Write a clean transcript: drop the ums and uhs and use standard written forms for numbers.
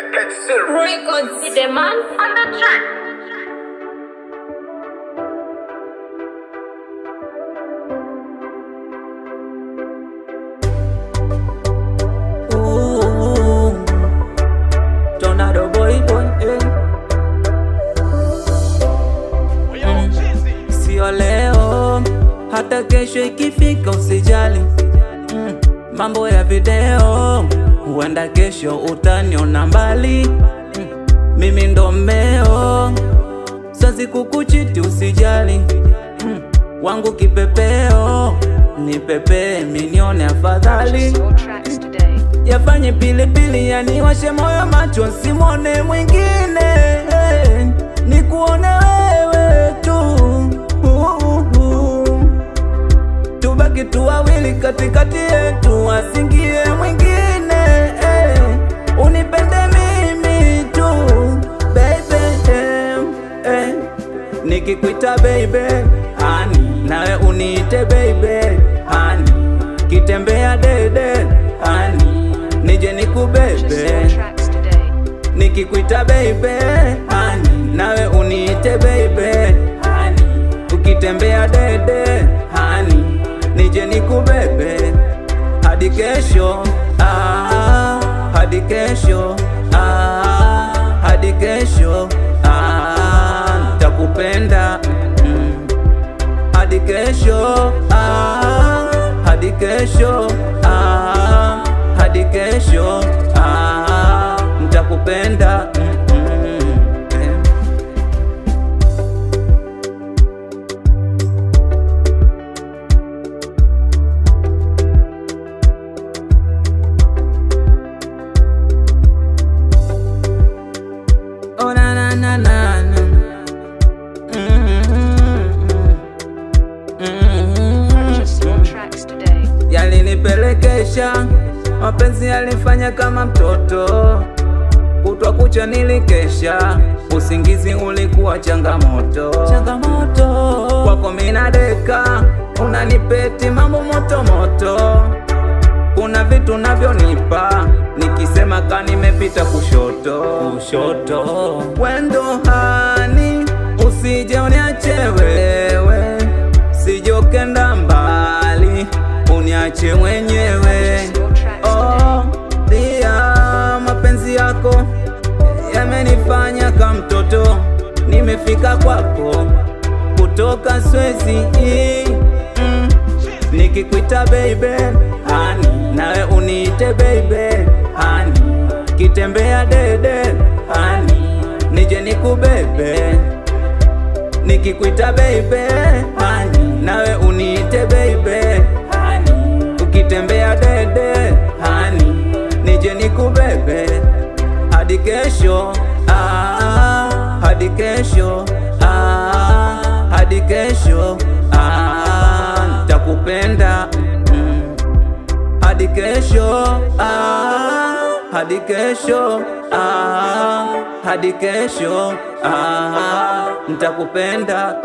Records the man on the track. Tornado boy, sio leo, hata kesho ikifika usijali. Mambo ya video, huenda kesho utaniona mbali. Mimi ndo mmeo, siwezi kukuchiti usijali. Wangu kipepeo, nipepee minione afadhali. Yafanye pilipili yaniwashe moyo macho simone mwingine. Nikuone wewe tu. Tubaki tu wawili katikati yetu, asingie mwingine. Unipende mimi tu baby. Nikikuita baby honey, nawe uniite baby honey. Kitembea dede honey, nije nikubebe. Nikikuita baby honey, nawe uniite baby honey. Ukitembea dede honey, nije nikubebe. Hadi kesho, hadi kesho, hadi kesho, nitakupenda. Hadi kesho, hadi kesho, hadi kesho, nitakupenda. Oh na na na na na. Yalinipelekesha, mapenzi yalinifanya kama mtoto. Kutwa kucha nilikesha, usingizi ulikuwa changamoto. Kwako mina deka, unanipeti mambo moto moto. Kuna vitu navyonipa, nikisema kanimepita kushoto. Wendo hani, usije uniache wewe. Sijokenda mbali, uniache mwenyewe. Oh, dia mapenzi yako yamenifanya kama mtoto. Nimefika kwako, kutoka Swezi. Nikikuita baby honey, nawe uniite baby honey. Kitembea dede honey, nije nikubebe. Nikikuita baby honey, nawe uniite baby honey. Ukitembea dede honey, nije nikubebe. Hadi kesho, hadi kesho, hadi kesho, nitakupenda. Hadi kesho, hadi kesho, hadi kesho, nitakupenda.